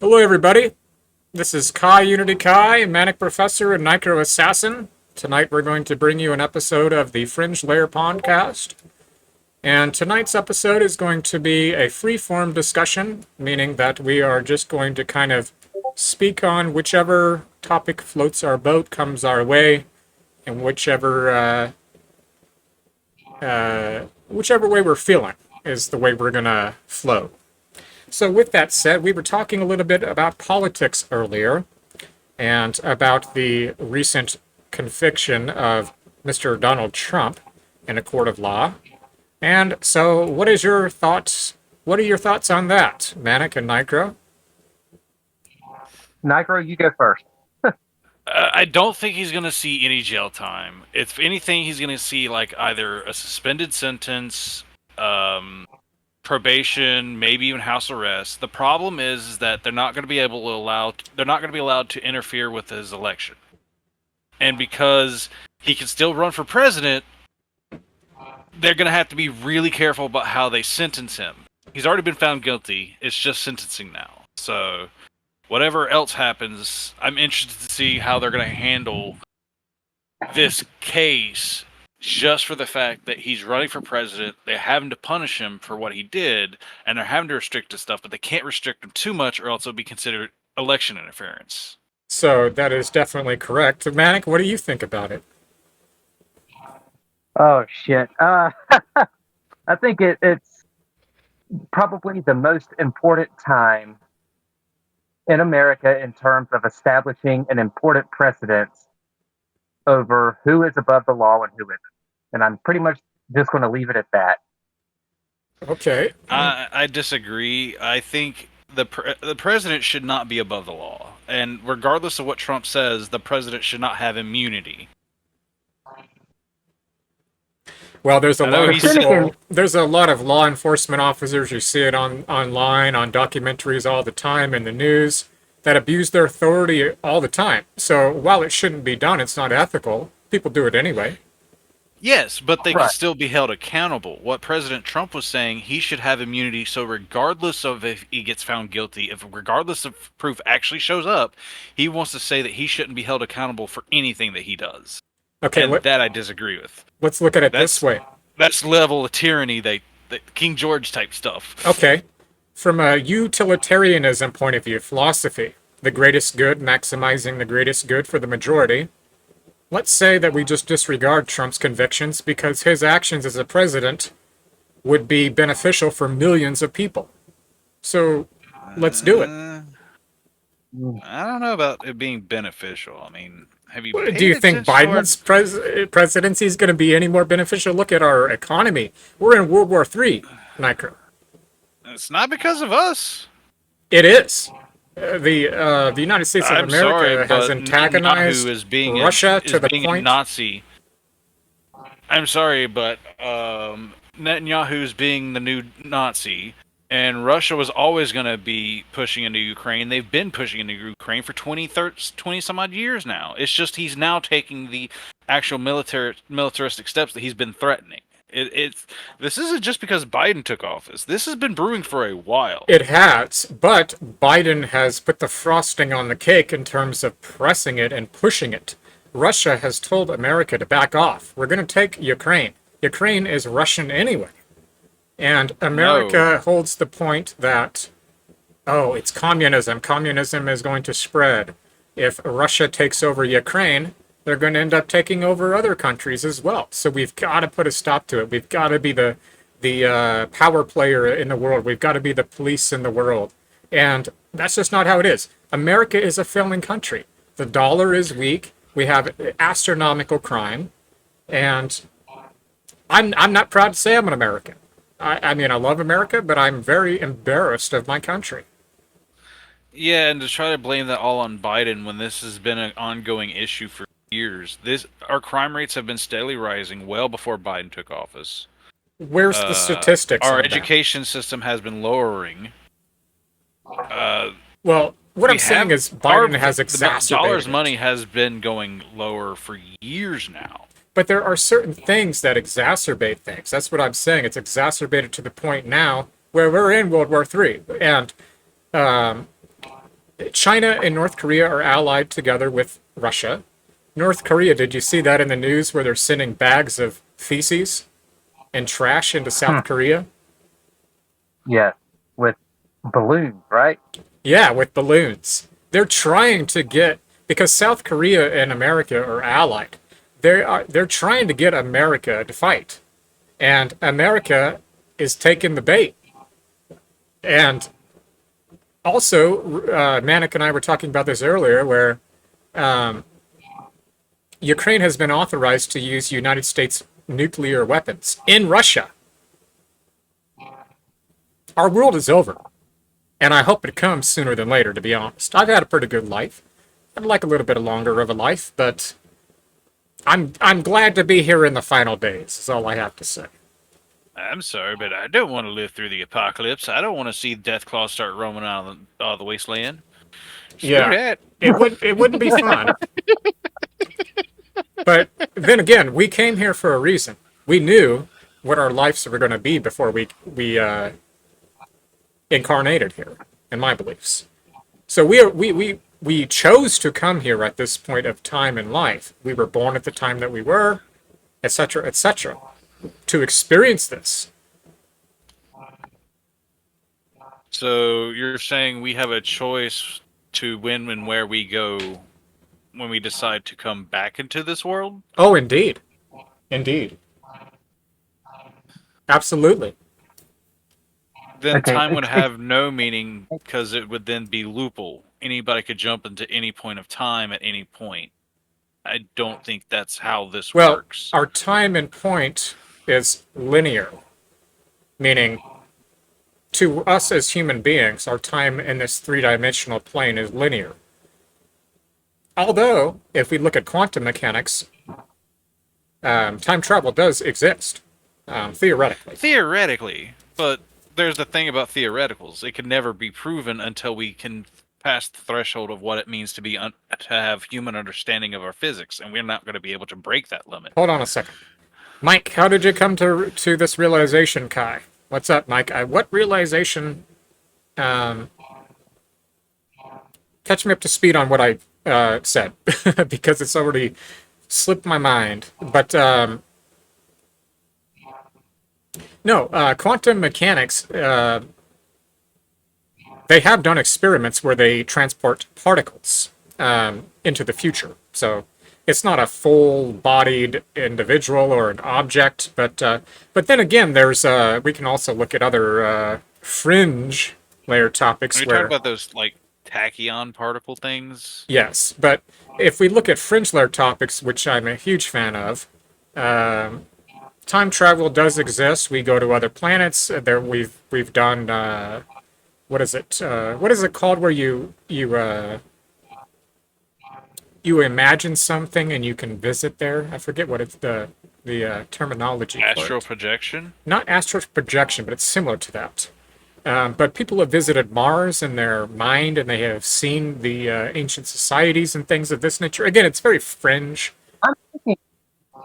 Hello, everybody. This is Kai Unity Kai, Manic Professor and Nitro Assassin. Tonight, we're going to bring you an episode of the Fringe Lair Podcast. And tonight's episode is going to be a free-form discussion, meaning that we are just going to kind of speak on whichever topic floats our boat, comes our way, and whichever way we're feeling is the way we're going to flow. So with that said, we were talking a little bit about politics earlier and about the recent conviction of Mr. Donald Trump in a court of law. And so what are your thoughts on that, Manic and Nitro? Nitro, you go first. I don't think he's going to see any jail time. If anything, he's going to see like either a suspended sentence, probation, maybe even house arrest. The problem is that they're not going to be allowed to interfere with his election. And because he can still run for president, they're going to have to be really careful about how they sentence him. He's already been found guilty. It's just sentencing now. So whatever else happens, I'm interested to see how they're going to handle this case, just for the fact that he's running for president. They're having to punish him for what he did, and they're having to restrict his stuff, but they can't restrict him too much or else it'll be considered election interference. So that is definitely correct. Manic, what do you think about it? Oh, shit. I think it's probably the most important time in America in terms of establishing an important precedent over who is above the law and who isn't. And I'm pretty much just going to leave it at that. Okay. I disagree. I think the president should not be above the law. And regardless of what Trump says, the president should not have immunity. Well, there's a lot of he's- people. There's a lot of law enforcement officers. You see it online, on documentaries all the time, in the news, that abuse their authority all the time. So while it shouldn't be done, it's not ethical. People do it anyway. Yes, but they can Right. still be held accountable. What President Trump was saying, he should have immunity, so regardless of if he gets found guilty, regardless of proof actually shows up, he wants to say that he shouldn't be held accountable for anything that he does. Okay, And that I disagree with. let's look at it this way. That's level of tyranny, that King George type stuff. Okay, from a utilitarianism point of view, philosophy, the greatest good, maximizing the greatest good for the majority. Let's say that we just disregard Trump's convictions because his actions as a president would be beneficial for millions of people. So let's do it. I don't know about it being beneficial. I mean, have you? Do you think Biden's presidency is going to be any more beneficial? Look at our economy. We're in World War III, Nitro. It's not because of us. It is. The United States of America has antagonized Russia to the point. Nazi. I'm sorry, but Netanyahu's being the new Nazi, and Russia was always going to be pushing into Ukraine. They've been pushing into Ukraine for 20 some odd years now. It's just he's now taking the actual militaristic steps that he's been threatening. This isn't just because Biden took office. This has been brewing for a while. It has, but Biden has put the frosting on the cake in terms of pressing it and pushing it. Russia has told America to back off. We're going to take Ukraine. Ukraine is Russian anyway. And America holds the point that, oh, it's communism. Communism is going to spread. If Russia takes over Ukraine, they're going to end up taking over other countries as well. So we've got to put a stop to it. We've got to be the power player in the world. We've got to be the police in the world. And that's just not how it is. America is a failing country. The dollar is weak. We have astronomical crime. And I'm not proud to say I'm an American. I mean, I love America, but I'm very embarrassed of my country. Yeah, and to try to blame that all on Biden when this has been an ongoing issue for years. Our crime rates have been steadily rising well before Biden took office. Where's the statistics? Our education system has been lowering. Well, what I'm saying is Biden has exacerbated. The dollar's money has been going lower for years now. But there are certain things that exacerbate things. That's what I'm saying. It's exacerbated to the point now where we're in World War III. And China and North Korea are allied together with Russia. North Korea, did you see that in the news where they're sending bags of feces and trash into Hmm. South Korea? Yeah, with balloons, right? Yeah, with balloons. They're trying to get, because South Korea and America are allied. They're trying to get America to fight, and America is taking the bait. And also, Manik and I were talking about this earlier, where Ukraine has been authorized to use United States nuclear weapons in Russia. Our world is over, and I hope it comes sooner than later, to be honest. I've had a pretty good life. I'd like a little bit longer of a life, but I'm glad to be here in the final days, is all I have to say. I'm sorry, but I don't want to live through the apocalypse. I don't want to see Deathclaw start roaming out of the wasteland. Screw Yeah, that. it wouldn't be fun. But then again, we came here for a reason. We knew what our lives were going to be before we incarnated here, in my beliefs. So we chose to come here at this point of time in life. We were born at the time that we were, etc., to experience this. So you're saying we have a choice to when and where we go when we decide to come back into this world? Oh, indeed. Indeed. Absolutely. Then Okay, time would it's- have no meaning because it would then be loophole. Anybody could jump into any point of time at any point. I don't think that's how this Well, works. our time and point is linear, meaning to us as human beings, our time in this three-dimensional plane is linear. Although, if we look at quantum mechanics, time travel does exist, theoretically. Theoretically, but there's the thing about theoreticals. It can never be proven until we can pass the threshold of what it means to be to have human understanding of our physics, and we're not going to be able to break that limit. Hold on a second. Mike, how did you come to this realization, Kai? What's up, Mike? What realization... catch me up to speed on what I said, because it's already slipped my mind. But, no, quantum mechanics, they have done experiments where they transport particles into the future. So it's not a full-bodied individual or an object, but then again, there's we can also look at other fringe layer topics Are you where talking about those like tachyon particle things? yes, but if we look at fringe layer topics, which I'm a huge fan of, time travel does exist. We go to other planets. There we've done what is it? What is it called where you imagine something and you can visit there? I forget what it's the terminology for Astral it. projection? Not astral projection, but it's similar to that. But people have visited Mars in their mind, and they have seen the ancient societies and things of this nature. Again, it's very fringe.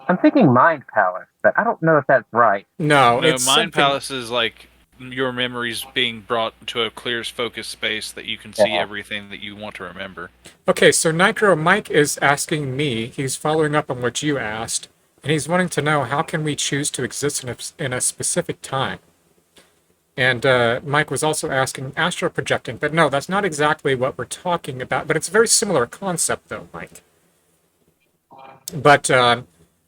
I'm thinking mind palace, but I don't know if that's right. No, No, it's Mind something- Palace is like your memories being brought to a clear focused space that you can see Yeah. everything that you want to remember. Okay, so Nitro Mike is asking me. He's following up on what you asked, and he's wanting to know how can we choose to exist in a specific time. And Mike was also asking astral projecting, but no, that's not exactly what we're talking about. But it's a very similar concept, though, Mike. But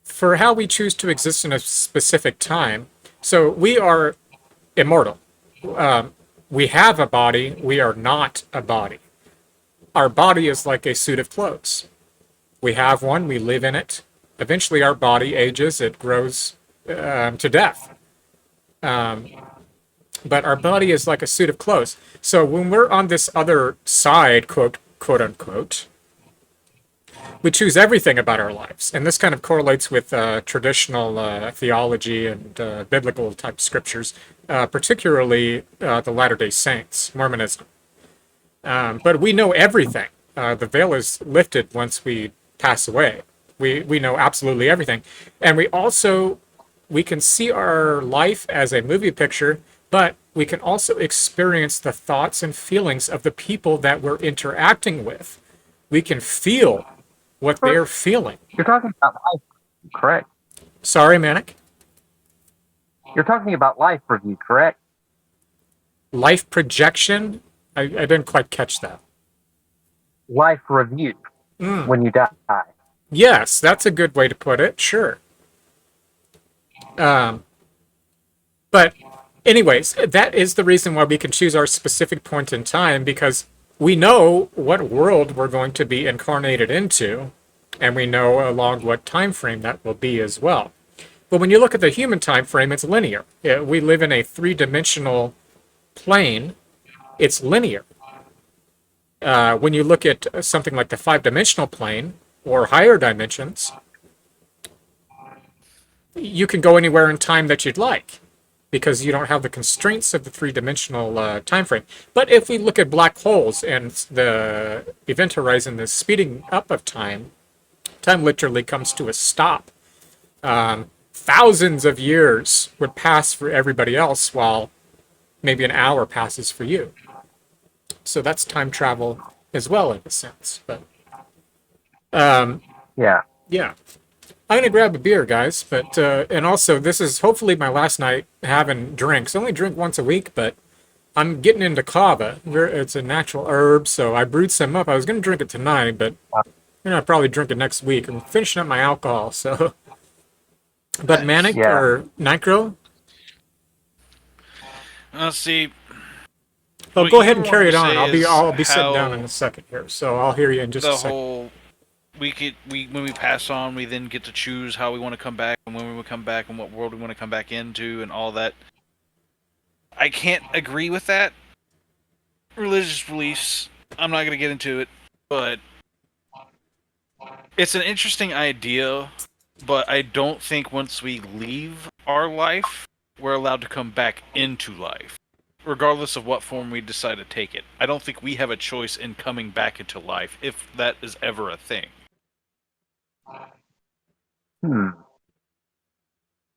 for how we choose to exist in a specific time, so we are immortal. We have a body. We are not a body. Our body is like a suit of clothes. We have one. We live in it. Eventually, our body ages. It grows to death. But our body is like a suit of clothes. So when we're on this other side, quote unquote, we choose everything about our lives. And this kind of correlates with traditional theology and biblical type scriptures, particularly the Latter-day Saints, Mormonism. But we know everything. The veil is lifted once we pass away. We know absolutely everything. And we can see our life as a movie picture, but we can also experience the thoughts and feelings of the people that we're interacting with. We can feel what they're feeling. You're talking about life, correct? Sorry, Manic. You're talking about life review, correct? Life projection? I didn't quite catch that. Life review when you die. Yes, that's a good way to put it. Sure. But anyways, that is the reason why we can choose our specific point in time, because we know what world we're going to be incarnated into, and we know along what time frame that will be as well. But when you look at the human time frame, it's linear. We live in a three-dimensional plane. It's linear. When you look at something like the five-dimensional plane or higher dimensions, you can go anywhere in time that you'd like, because you don't have the constraints of the three-dimensional time frame. But if we look at black holes and the event horizon, the speeding up of time, time literally comes to a stop. Thousands of years would pass for everybody else, while maybe an hour passes for you. So that's time travel as well, in a sense. But Yeah. yeah. I'm gonna grab a beer, guys, but and also this is hopefully my last night having drinks. I only drink once a week, but I'm getting into kava. It's a natural herb, so I brewed some up. I was gonna drink it tonight, but I'll probably drink it next week. I'm finishing up my alcohol, so. But Manic or Nitro? Let's see. Oh, What go you ahead and carry it wanted on. to say I'll be is sitting down how in a second here, so I'll hear you in just a The second. whole when we pass on, we then get to choose how we want to come back and when we want to come back and what world we want to come back into and all that. I can't agree with that. Religious beliefs. I'm not going to get into it, but it's an interesting idea. But I don't think once we leave our life, we're allowed to come back into life, regardless of what form we decide to take it. I don't think we have a choice in coming back into life, if that is ever a thing.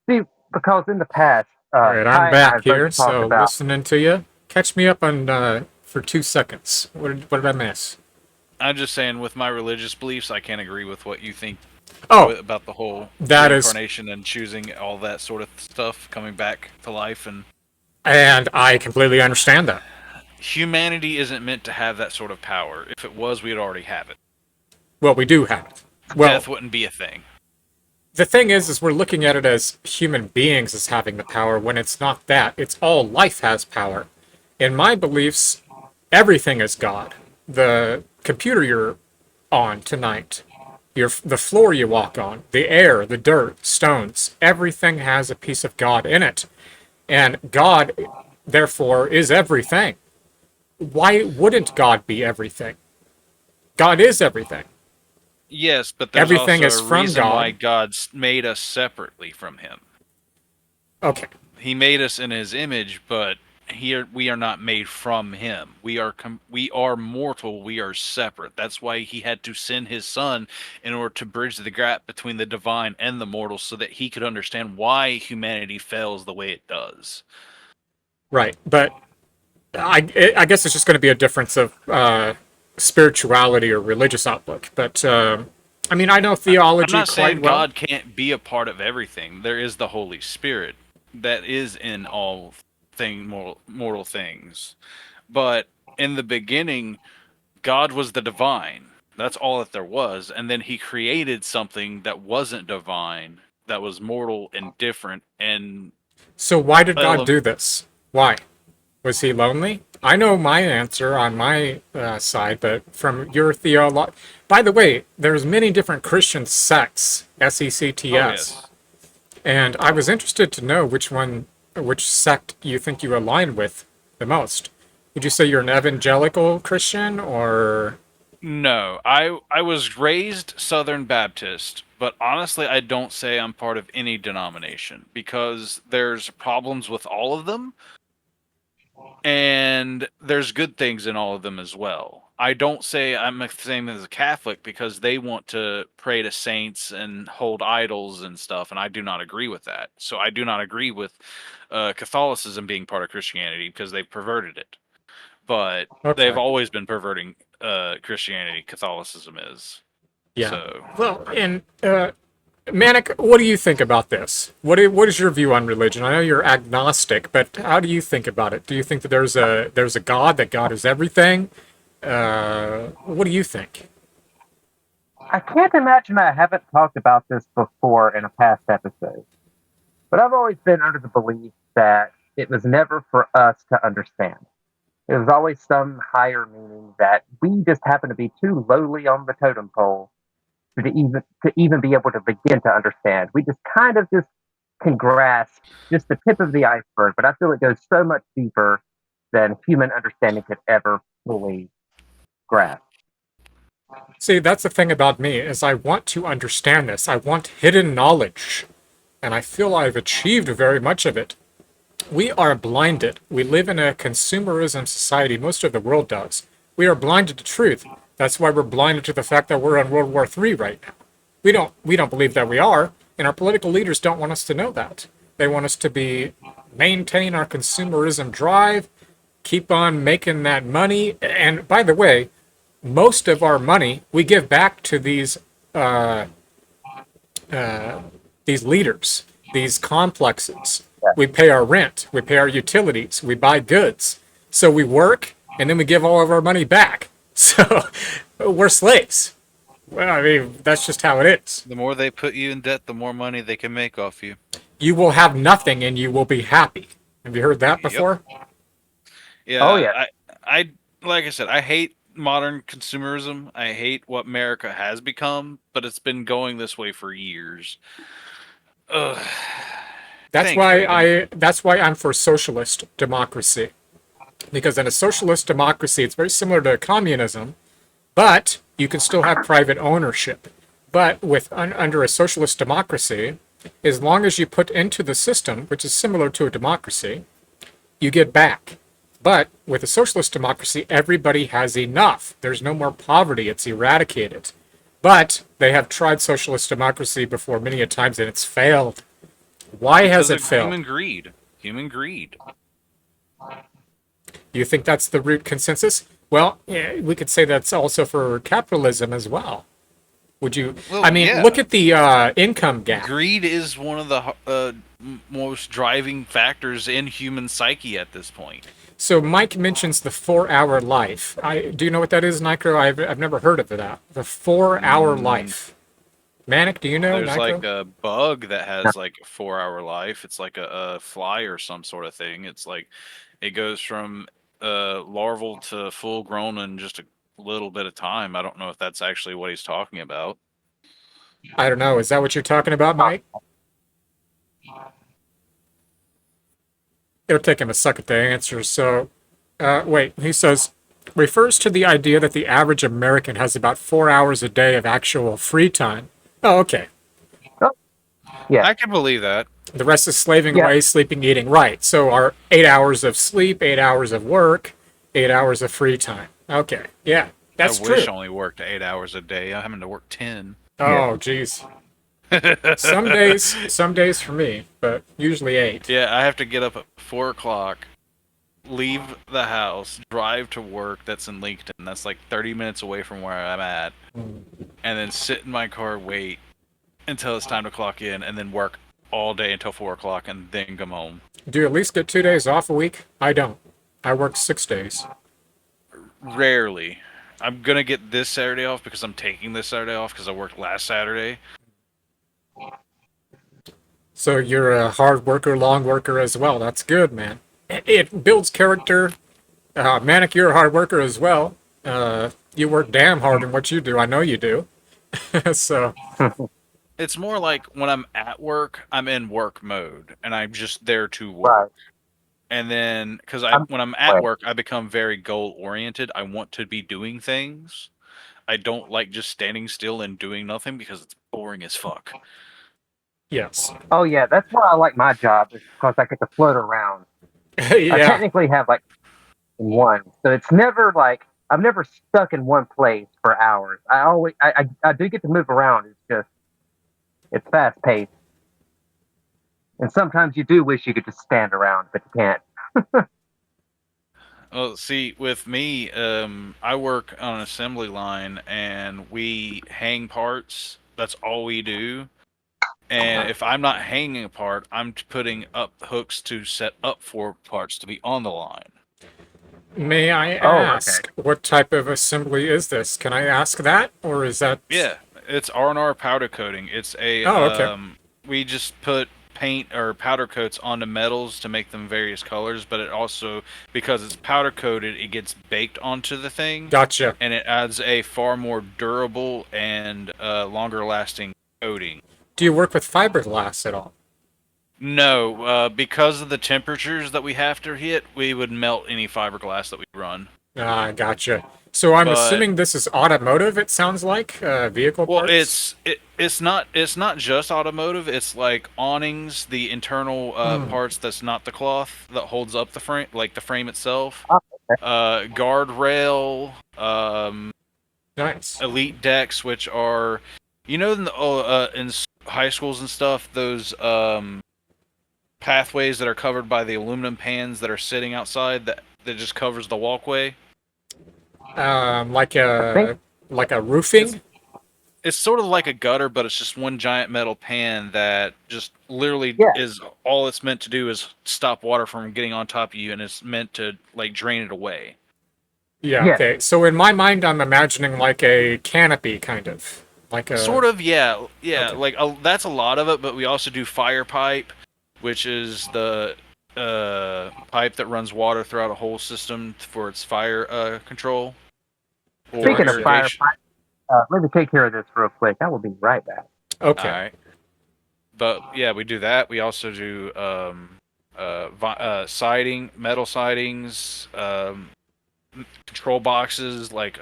See, because in the past, All right, I'm Ty and I back have both here, talked so about. listening to you. Catch me up on for 2 seconds. What did I miss? I'm just saying, with my religious beliefs, I can't agree with what you think Oh, about the whole that is, reincarnation and choosing all that sort of stuff, coming back to life, and I completely understand that. humanity isn't meant to have that sort of power. If it was, we'd already have it. Well, we do have it. Well, Death wouldn't be a thing. the thing is we're looking at it as human beings as having the power, when it's not that. It's all life has power. In my beliefs, everything is God. The computer you're on tonight, the floor you walk on, the air, the dirt, stones, everything has a piece of God in it. And God, therefore, is everything. Why wouldn't God be everything? God is everything. Yes, but there's Everything also is a from reason God. why God's made us separately from Him. Okay. He made us in His image, but here we are not made from Him. We are mortal. We are separate. That's why He had to send His Son in order to bridge the gap between the divine and the mortal, so that He could understand why humanity fails the way it does. Right, but I guess it's just going to be a difference of spirituality or religious outlook. But I mean, I know I'm theology not quite saying well. God can't be a part of everything. There is the Holy Spirit that is in all mortal things. But in the beginning, God was the divine. That's all that there was. And then He created something that wasn't divine, that was mortal and different. And So why did God do this? Why? Was He lonely? I know my answer on my side, but from your theology. By the way, there's many different Christian sects, SECTS. Oh, yes. And I was interested to know which sect you think you align with the most. Would you say you're an evangelical Christian, or? No, I was raised Southern Baptist, but honestly, I don't say I'm part of any denomination, because there's problems with all of them, and there's good things in all of them as well. I don't say I'm the same as a Catholic because they want to pray to saints and hold idols and stuff, and I do not agree with that. So I do not agree with Catholicism being part of Christianity because they've perverted it. But they've Okay. always been perverting Christianity. Catholicism is. Yeah. So Well, and Manic, what do you think about this? What is your view on religion? I know you're agnostic, but how do you think about it? Do you think that there's a God, that God is everything? What do you think? I can't imagine I haven't talked about this before in a past episode, but I've always been under the belief that it was never for us to understand. It was always some higher meaning that we just happen to be too lowly on the totem pole to even be able to begin to understand. We just kind of just can grasp just the tip of the iceberg, but I feel it goes so much deeper than human understanding could ever fully grasp. See, that's the thing about me is I want to understand this. I want hidden knowledge, and I feel I've achieved very much of it. We are blinded. We live in a consumerism society. Most of the world does. We are blinded to truth. That's why we're blinded to the fact that we're in World War III right now. We don't believe that we are, and our political leaders don't want us to know that. They want us to be maintain our consumerism drive, keep on making that money. And by the way, most of our money we give back to uh, these leaders, these complexes. We pay our rent, we pay our utilities, we buy goods. So we work, and then we give all of our money back. So we're slaves. Well, I mean, that's just how it is. the more they put you in debt, the more money they can make off you. You will have nothing, and you will be happy. Have you heard that Yep. before? Yeah. Oh, yeah. I like I said, I hate modern consumerism. I hate what America has become, but it's been going this way for years. Ugh. That's Thanks, why Reagan. that's why I'm for socialist democracy. Because in a socialist democracy, it's very similar to communism, but you can still have private ownership. But under a socialist democracy, as long as you put into the system, which is similar to a democracy, you get back. But with a socialist democracy, everybody has enough. There's no more poverty. It's eradicated. But they have tried socialist democracy before many a times and it's failed. Why has Because it of failed? human greed. Human greed. You think that's the root consensus? Well, yeah, we could say that's also for capitalism as well. Would you? Well, I mean, yeah. look at the income gap. Greed is one of the most driving factors in human psyche at this point. So Mike mentions the 4-hour life. Do you know what that is, Nitro? I've never heard of that. The 4-hour life. Manic, do you know? There's Nitro? like a bug that has like a 4-hour life. It's like a fly or some sort of thing. It's like it goes from larval to full grown in just a little bit of time. I don't know if that's actually what he's talking about. I don't know. Is that what you're talking about, Mike? It'll take him a second to answer. So, wait, he says, refers to the idea that the average American has about 4 hours a day of actual free time. Oh, okay. Yeah. I can believe that. The rest is slaving Yeah. away, sleeping, eating. Right. So our 8 hours of sleep, 8 hours of work, 8 hours of free time. Okay. Yeah, that's I wish true. I only worked 8 hours a day. I'm having to work 10. Oh, jeez. Some days for me, but usually 8. Yeah, I have to get up at 4 o'clock, leave the house, drive to work. That's in Lincoln. That's like 30 minutes away from where I'm at, and then sit in my car, wait until it's time to clock in, and then work all day until 4 o'clock, and then come home. Do you at least get 2 days off a week? I don't. I work 6 days. Rarely. I'm gonna get this Saturday off because I'm taking this Saturday off because I worked last Saturday. So you're a hard worker, long worker as well. That's good, man. It builds character. Manic, you're a hard worker as well. You work damn hard in what you do. I know you do. So, It's more like when I'm at work, I'm in work mode, and I'm just there to work. Right. And then, because when I'm Right. at work, I become very goal oriented. I want to be doing things. I don't like just standing still and doing nothing because it's boring as fuck. yes. Oh, yeah. That's why I like my job, is because I get to float around. I Yeah. technically have like one, so it's never like I've never stuck in one place for hours. I do get to move around. It's just it's fast paced, and sometimes you do wish you could just stand around, but you can't. Well, see, with me, I work on an assembly line, and we hang parts. That's all we do. And if I'm not hanging a part, I'm putting up hooks to set up for parts to be on the line. May I ask, what type of assembly is this? Can I ask that, or is that? Yeah, it's R&R powder coating. It's a okay. We just put paint or powder coats onto metals to make them various colors, but it also, because it's powder coated, it gets baked onto the thing. Gotcha. And it adds a far more durable and longer lasting coating. Do you work with fiberglass at all? No, because of the temperatures that we have to hit, we would melt any fiberglass that we run. Ah, gotcha. So I'm assuming this is automotive. It sounds like vehicle Well, parts. it's not just automotive. It's like awnings, the internal parts that's not the cloth that holds up the frame, like the frame itself. Guardrail, Nice. elite decks, which are, in high schools and stuff, those pathways that are covered by the aluminum pans that are sitting outside that just covers the walkway. Like a roofing. It's sort of like a gutter, but it's just one giant metal pan that just literally is all it's meant to do is stop water from getting on top of you, and it's meant to like drain it away. Yeah. Okay. So in my mind, I'm imagining like a canopy, kind of like a sort of. Yeah. Okay. Like that's a lot of it, but we also do fire pipe, which is the pipe that runs water throughout a whole system for its fire control. Speaking of fire pipe, let me take care of this real quick. I will be right back. Okay. All right. But yeah, we do that. We also do siding, metal sidings, control boxes, like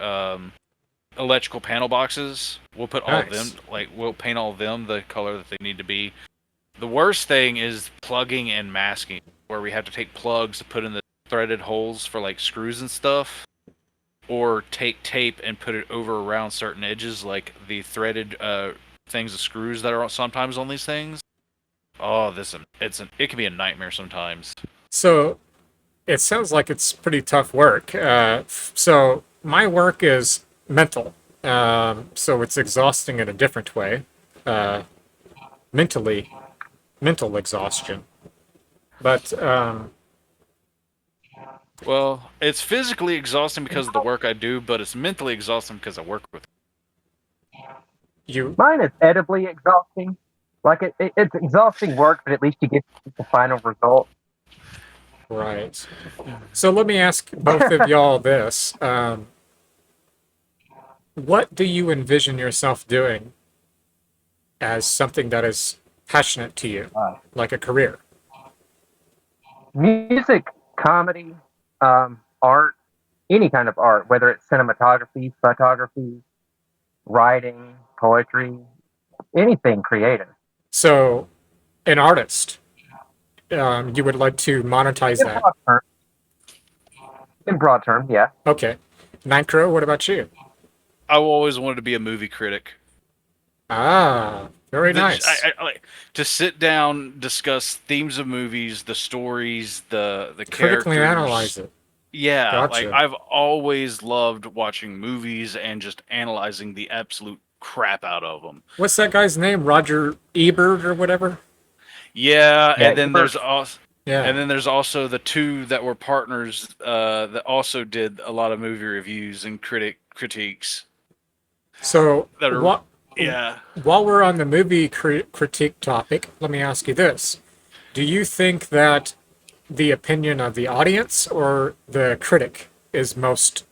electrical panel boxes. We'll put all of them, we'll paint all of them the color that they need to be. The worst thing is plugging and masking, where we have to take plugs to put in the threaded holes for like screws and stuff, or take tape and put it over around certain edges, like the threaded things, the screws that are sometimes on these things. Oh, it can be a nightmare sometimes. So it sounds like it's pretty tough work. So my work is mental. So it's exhausting in a different way. Mental exhaustion. But well, it's physically exhausting because of the work I do, but it's mentally exhausting because I work with you. Mine is edibly exhausting. Like it's exhausting work, but at least you get the final result. Right. So let me ask both of y'all this. What do you envision yourself doing as something that is passionate to you, like a career? Music, comedy, art, any kind of art, whether it's cinematography, photography, writing, poetry, anything creative. So, an artist, you would like to monetize that? In broad terms, yeah. Okay. Nitro, what about you? I always wanted to be a movie critic. Ah, very nice. I like to sit down, discuss themes of movies, the stories, the critically characters. Analyze it. Yeah, Gotcha. like I've always loved watching movies and just analyzing the absolute crap out of them. What's that guy's name? Roger Ebert or whatever? Yeah, and then Ebert. there's also the two that were partners that also did a lot of movie reviews and critiques. So, yeah. While we're on the movie critique topic, let me ask you this. Do you think that the opinion of the audience or the critic is most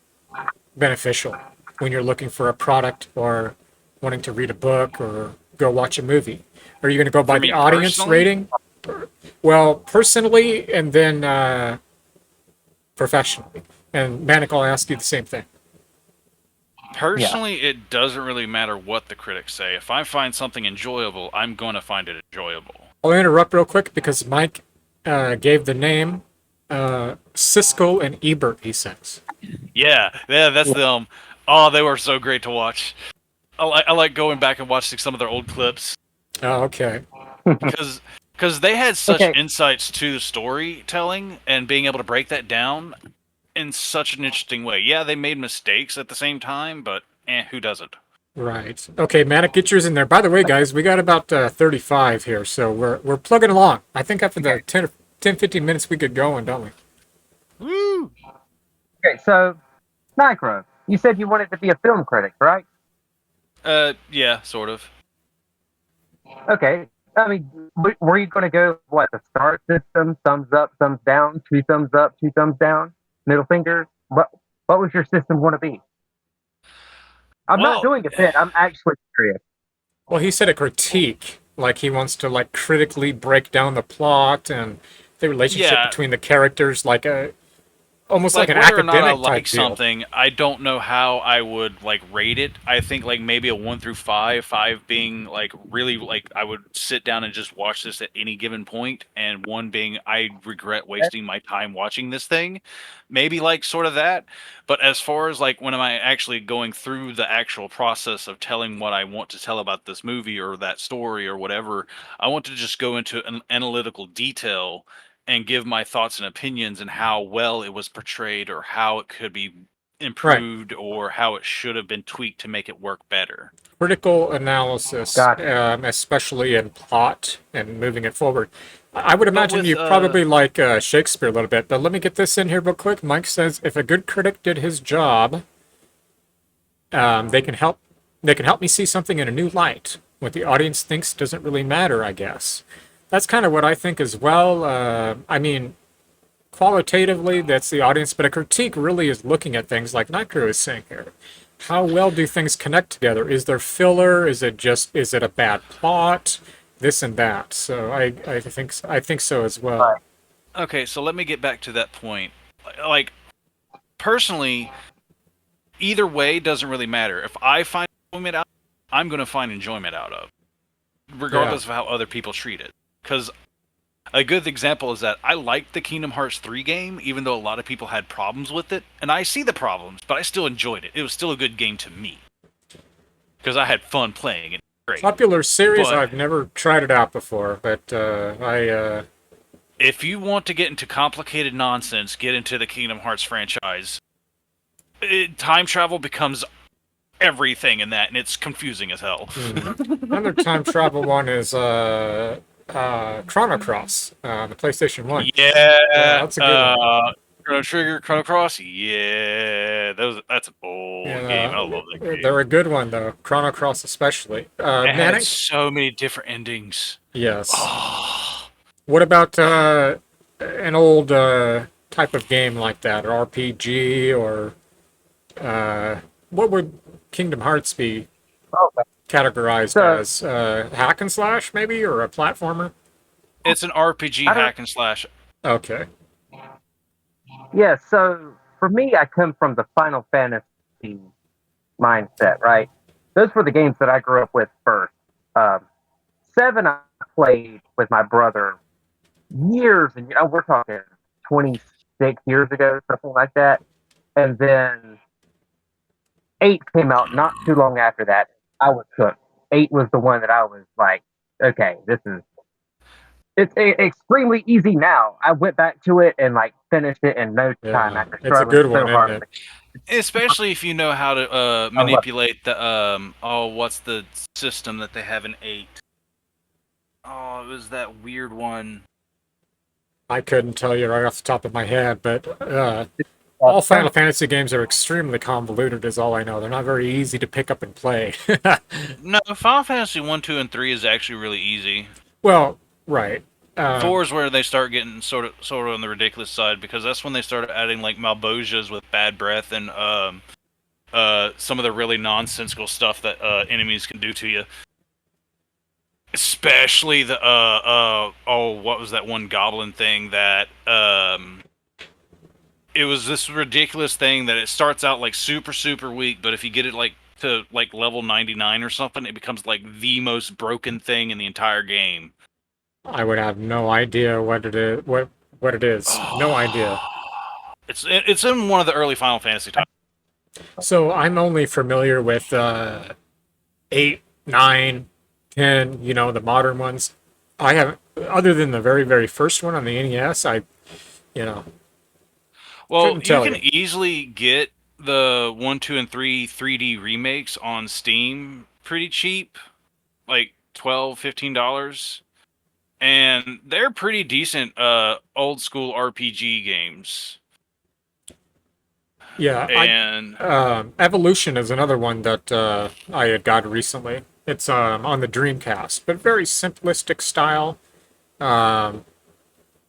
beneficial when you're looking for a product or wanting to read a book or go watch a movie? Are you going to go by the audience rating? Well, personally and then professionally. And Manic, I'll ask you the same thing. Personally, it doesn't really matter what the critics say. If I find something enjoyable, I'm going to find it enjoyable. I'll interrupt real quick because Mike gave the name Siskel and Ebert, he says. Yeah, that's them. Oh, they were so great to watch. I like going back and watching some of their old clips Oh, okay. because they had such Okay, insights to the storytelling and being able to break that down in such an interesting way. Yeah, they made mistakes at the same time, but who doesn't? Right. Okay, Manic, get yours in there. By the way, guys, we got about 35 here, so we're plugging along. I think after the 10, 15 minutes we get going, don't we? Woo! okay. So, Micro, you said you wanted to be a film critic, right? Yeah, sort of. Okay. I mean, were you going to go what the star system? Thumbs up, thumbs down, two thumbs up, two thumbs down, middle fingers. What was your system going to be? I'm not Well, doing a bit. I'm actually curious. Well, he said a critique, like he wants to like critically break down the plot and the relationship yeah, between the characters, like a almost like like an whether or not I academic like type deal. something, I don't know how I would like rate it. I think like maybe a 1 through 5, 5 being like really like I would sit down and just watch this at any given point, and 1 being I regret wasting my time watching this thing. Maybe like sort of that. But as far as like when am I actually going through the actual process of telling what I want to tell about this movie or that story or whatever, I want to just go into an analytical detail and give my thoughts and opinions and how well it was portrayed or how it could be Right. improved or how it should have been tweaked to make it work better. Critical analysis, Gotcha. especially in plot and moving it forward. I would But imagine with you probably like Shakespeare a little bit, but let me get this in here real quick. Mike says if a good critic did his job, they can help. They can help me see something in a new light. What the audience thinks doesn't really matter, I guess. That's kind of what I think as well. I mean, qualitatively, that's the audience, but a critique really is looking at things like Nitro is saying here. How well do things connect together? Is there filler? Is it a bad plot? This and that. So I think so as well. Right. okay, so let me get back to that point. Like personally, either way doesn't really matter. If I find enjoyment out, I'm going to find enjoyment out of, Yeah. regardless of how other people treat it. Because a good example is that I liked the Kingdom Hearts 3 game, even though a lot of people had problems with it. And I see the problems, but I still enjoyed it. It was still a good game to me. Because I had fun playing it. Great. Popular series. But I've never tried it out before, but I if you want to get into complicated nonsense, get into the Kingdom Hearts franchise. Time travel becomes everything in that, and it's confusing as hell. another time travel one is Chrono Cross, the PlayStation One. Yeah, That's a good one. Chrono Trigger, Chrono Cross. Yeah, that's a old game. Yeah, I love that game. they're a good one though. Chrono Cross especially. It had Manic. so many different endings. Yes. Oh, What about an old type of game like that, or RPG, or what would Kingdom Hearts be Okay. categorized So as? Hack and slash, maybe, or a platformer? it's an RPG I don't. hack and slash. Okay. Yeah. So for me, I come from the Final Fantasy mindset, right? Those were the games that I grew up with first. Um, Seven, I played with my brother years, and we're talking 26 years ago, something like that. And then eight came out not too long after that. I was hooked. Eight was the one that I was like, okay, this is extremely easy now. I went back to it and like finished it in no time Yeah, after it's a struggling good so one, isn't hard. it? Especially if you know how to I love manipulate the what's the system that they have in 8? Oh, it was that weird one. I couldn't tell you right off the top of my head, but it. all Final Fantasy games are extremely convoluted, is all I know. They're not very easy to pick up and play. No, Final Fantasy 1, 2, and 3 is actually really easy. Well, right. 4 is where they start getting sort of on the ridiculous side because that's when they started adding like Malbosias with bad breath and some of the really nonsensical stuff that enemies can do to you. Especially the what was that one goblin thing that it was this ridiculous thing that it starts out like super weak, but if you get it like to like level 99 or something, it becomes like the most broken thing in the entire game. I would have no idea what it is. What it is. No idea. It's in one of the early Final Fantasy titles. So I'm only familiar with 8, 9, 10, the modern ones. I haven't, other than the very, very first one on the NES, you know, Well, couldn't you tell can you. easily get the 1, 2, and 3 3D remakes on Steam pretty cheap, like $12, $15. And they're pretty decent old school RPG games. Yeah, And Evolution is another one that I had got recently. It's on the Dreamcast, but very simplistic style. Um,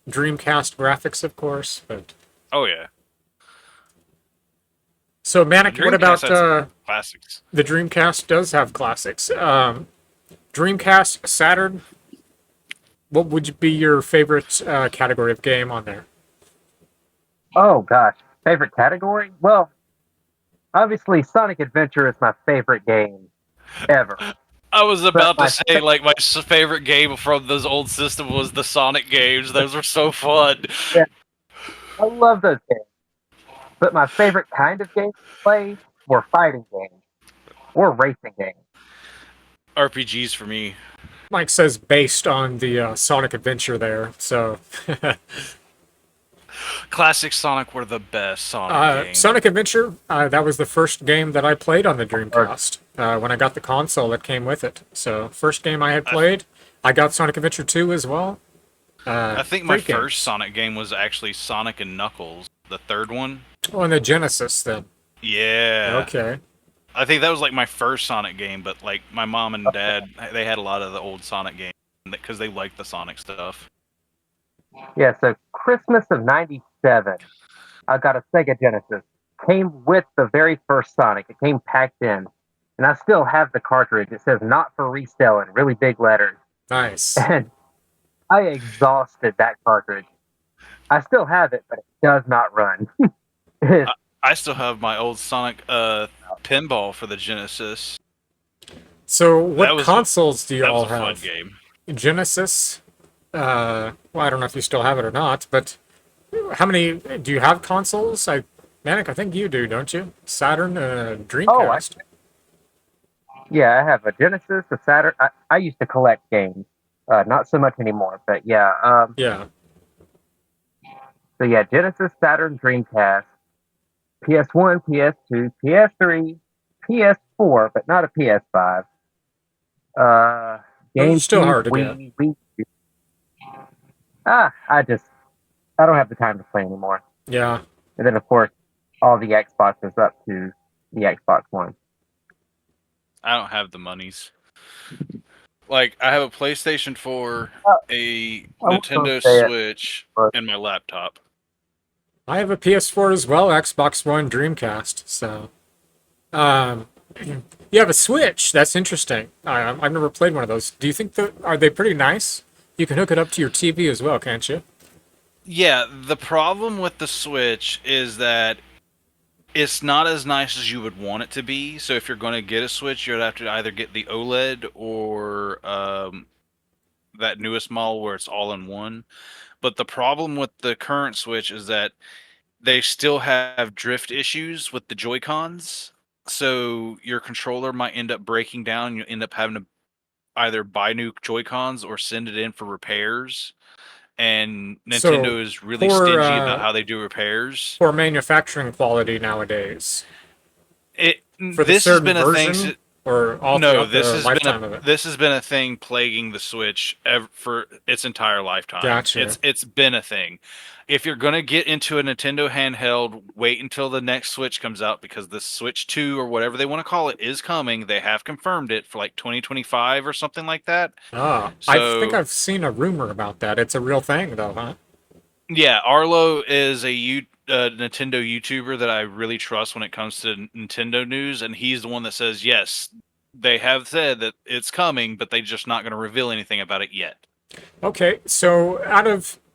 Dreamcast graphics, of course. But oh yeah, so, the Manic, what Dreamcast about had some classics. the Dreamcast? Does have classics. Dreamcast, Saturn. What would be your favorite category of game on there? Oh gosh, favorite category? Well, obviously Sonic Adventure is my favorite game ever. I was But about to my say, like, my favorite game from those old systems was the Sonic games. Those were so fun. yeah, I love those games. But my favorite kind of game to play were fighting games or racing games. RPGs for me. Mike says based on the Sonic Adventure there. So, Classic Sonic were the best Sonic games. Sonic Adventure, that was the first game that I played on the Or Dreamcast when I got the console that came with it. So, first game I had played. I got Sonic Adventure 2 as well. I think my Great games. first Sonic game was actually Sonic and Knuckles, the third one. Oh, and the Genesis then. Yeah. Okay. I think that was like my first Sonic game, but like my mom and dad, they had a lot of the old Sonic games because they liked the Sonic stuff. yeah, so Christmas of '97, I got a Sega Genesis. Came with the very first Sonic. It came packed in, and I still have the cartridge. It says "not for resale" in really big letters, Nice. and I exhausted that cartridge. I still have it, but it does not run. I still have my old Sonic pinball for the Genesis. So, That what was consoles do you That all was a fun have? game. Genesis. Well, I don't know if you still have it or not, but how many do you have consoles? Manic, I think you do, don't you? Saturn, Oh, Dreamcast. yeah, I have a Genesis, a Saturn. I used to collect games, not so much anymore, but yeah. Yeah. So yeah, Genesis, Saturn, Dreamcast, PS1, PS2, PS3, PS4, but not a PS5. Those are still GameCube, hard to get. Wii. I don't have the time to play anymore. Yeah. And then of course, all the Xboxes up to the Xbox One. I don't have the monies. Like, I have a PlayStation 4, Uh, a I won't Nintendo say it, Switch, but and my laptop. I have a PS4 as well, Xbox One, Dreamcast. So, um, you have a Switch. That's interesting. I've never played one of those. Do you think are they pretty nice? You can hook it up to your TV as well, can't you? Yeah, the problem with the Switch is that it's not as nice as you would want it to be. So if you're going to get a Switch, you'd have to either get the OLED or that newest model where it's all in one. But the problem with the current Switch is that they still have drift issues with the Joy-Cons. So your controller might end up breaking down. You end up having to either buy new Joy-Cons or send it in for repairs. And So, Nintendo is really poor, stingy about how they do repairs. poor manufacturing quality nowadays. It For the this has certain been a version, thing. or all No, throughout the lifetime of it. this has been a thing plaguing the Switch for its entire lifetime. Gotcha. It's been a thing. If you're gonna get into a Nintendo handheld, wait until the next Switch comes out because the Switch 2 or whatever they want to call it is coming. They have confirmed it for like 2025 or something like that. I think So I've seen a rumor about that. It's a real thing, though, huh? yeah, Arlo is a Nintendo YouTuber that I really trust when it comes to Nintendo news, and he's the one that says yes, they have said that it's coming, but they're just not going to reveal anything about it yet. Okay, so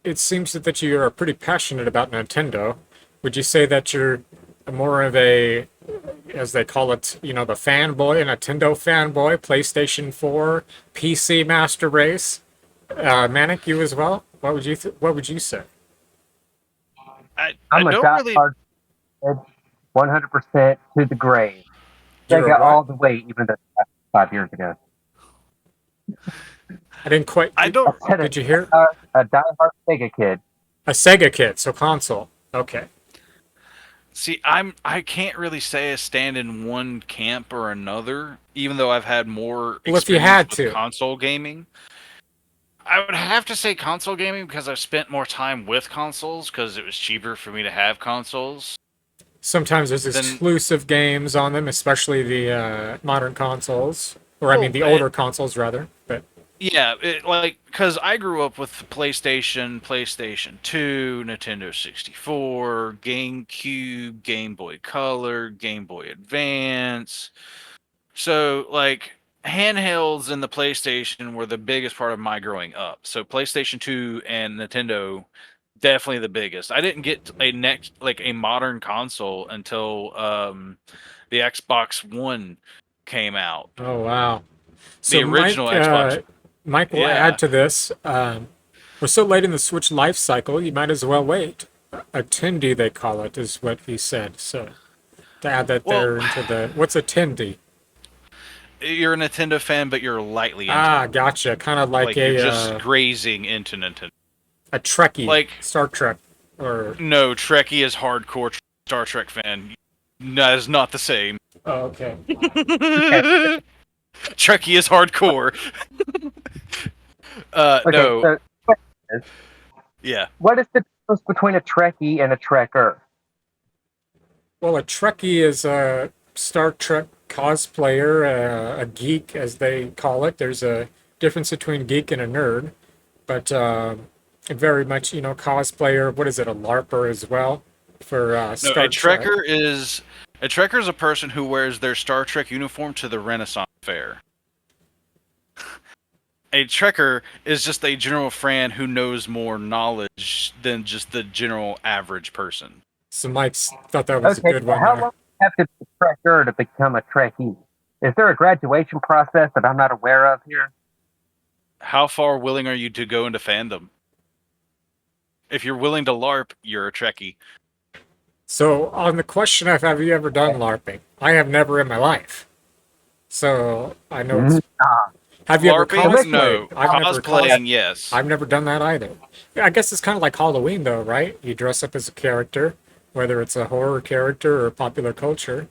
it seems that you are pretty passionate about Nintendo. Would you say that you're more of a, as they call it, the fanboy, a Nintendo fanboy, PlayStation 4, PC Master Race? Manic, you as well? What would you say? I I'm a don't really. diehard kid, 100% to the grave. You're a Sega what? all the way, even though that's 5 years ago. I didn't quite. I don't. I said Did you hear? a diehard Sega kid. A Sega kid, so console. Okay. See, I can't really say I stand in one camp or another, even though I've had more Well, if you experience had with to. console gaming. I would have to say console gaming because I've spent more time with consoles because it was cheaper for me to have consoles. Sometimes there's Then, exclusive games on them, especially the modern consoles, or I mean well, the older consoles rather. But yeah, like because I grew up with PlayStation, PlayStation 2, Nintendo 64, GameCube, Game Boy Color, Game Boy Advance. So like handhelds and the PlayStation were the biggest part of my growing up. So PlayStation 2 and Nintendo definitely the biggest. I didn't get a modern console until the Xbox One came out. oh wow. The So original Xbox. Mike will Yeah. add to this. We're so late in the Switch life cycle, you might as well wait. Attendee, they call it, is what he said. So to add that Well, there into the what's attendee? you're a Nintendo fan, but you're lightly into Ah, gotcha. Kind of like like you're just grazing into Nintendo. a Trekkie, Like Star Trek, or no, Trekkie is hardcore Star Trek fan. That is not the same. oh, okay. Trekkie is hardcore. Okay, No, so yeah. what is the difference between a Trekkie and a Trekker? Well, a Trekkie is a Star Trek cosplayer, a geek, as they call it. There's a difference between geek and a nerd, but very much, cosplayer. What is it? A LARPer as well for No, Star Trek. A Trekker is a person who wears their Star Trek uniform to the Renaissance Fair. A Trekker is just a general fan who knows more knowledge than just the general average person. So Mike's thought that was a Okay, good so one how there. long do you have to be a Trekker to become a Trekkie? Is there a graduation process that I'm not aware of here? How far willing are you to go into fandom? If you're willing to LARP, you're a Trekkie. So on the question of have you ever done LARPing, I have never in my life. So I know it's. Have you ever LARPing? cosplayed? No. I've never Cosplaying, yes. I've never done that either. Yeah, I guess it's kind of like Halloween, though, right? You dress up as a character, whether it's a horror character or popular culture.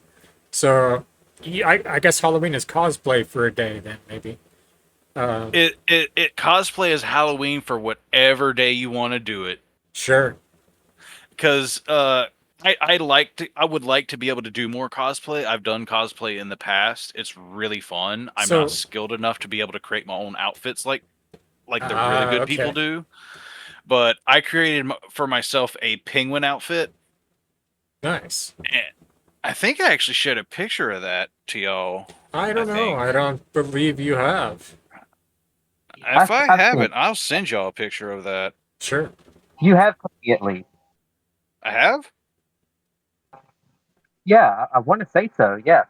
So, I guess Halloween is cosplay for a day, then maybe. It cosplay as Halloween for whatever day you want to do it. Sure. Because I would like to be able to do more cosplay. I've done cosplay in the past. It's really fun. I'm So- not skilled enough to be able to create my own outfits like the really good people okay. do. But I created for myself a penguin outfit. Nice. And I think I actually shared a picture of that to y'all. I don't know. think. I don't believe you have. If I I've seen haven't, it. I'll send y'all a picture of that. Sure. You have to at least. I have? Yeah, I want to say so. Yeah.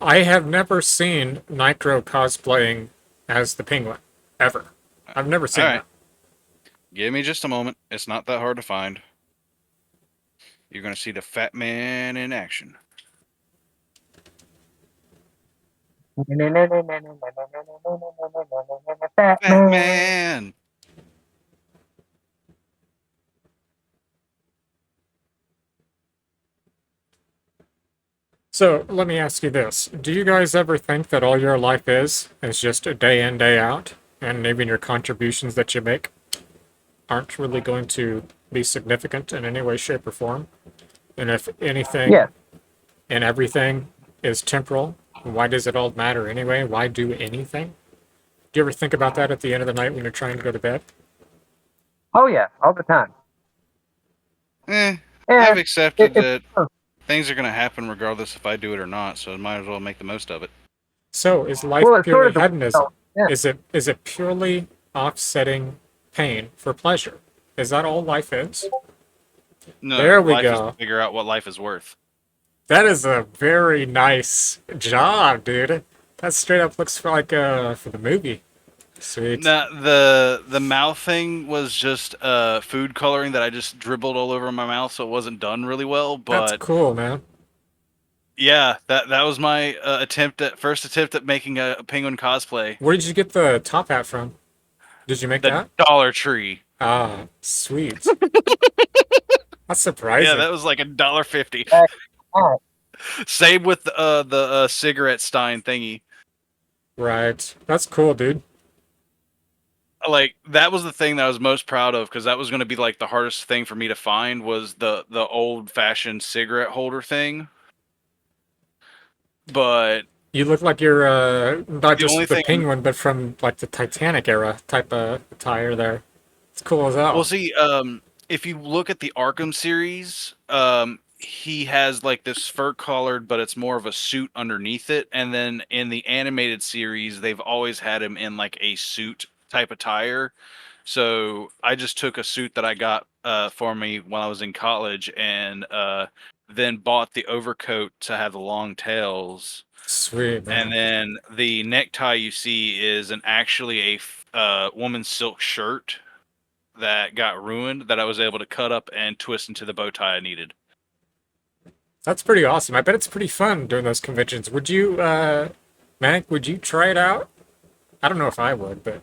I have never seen Nitro cosplaying as the Penguin ever. I've never seen All right. that. Give me just a moment. It's not that hard to find. You're going to see the Fat Man in action. Fat Man! So let me ask you this: do you guys ever think that all your life is just a day in, day out, and even your contributions that you make aren't really going to be significant in any way, shape, or form? And if anything Yeah. and everything is temporal, why does it all matter anyway? Why do anything? Do you ever think about that at the end of the night when you're trying to go to bed? Oh yeah, all the time. I've And accepted it- that things are going to happen regardless if I do it or not, so I might as well make the most of it. So is life Well, it's purely sort of the- hedonism? yeah. Is it purely offsetting pain for pleasure? Is that all life is? No, There we life go. is to figure out what life is worth. That is a very nice job, dude. That straight up looks like for the movie. Sweet. Nah, the mouth thing was just food coloring that I just dribbled all over my mouth, so it wasn't done really well. That's But cool, man. yeah, that was my first attempt at making a penguin cosplay. Where did you get the top hat from? Did you make The that? Dollar Tree. Ah, sweet. That's Yeah, surprising. that was like $1.50. Oh, Same with the cigarette Stein thingy. Right. That's cool, dude. Like that was the thing that I was most proud of because that was going to be like the hardest thing for me to find was the old fashioned cigarette holder thing. But You look like you're not the only just the thing, penguin, but from like the Titanic era type of attire there. It's cool as well, hell. see, if you look at the Arkham series, he has like this fur collared, but it's more of a suit underneath it. And then in the animated series, they've always had him in like a suit type attire. So I just took a suit that I got for me when I was in college, and then bought the overcoat to have the long tails. Sweet, And man. then the necktie you see is actually a woman's silk shirt that got ruined that I was able to cut up and twist into the bow tie I needed. That's pretty awesome. I bet it's pretty fun doing those conventions. Would you, Manic, would you try it out? I don't know if I would, but.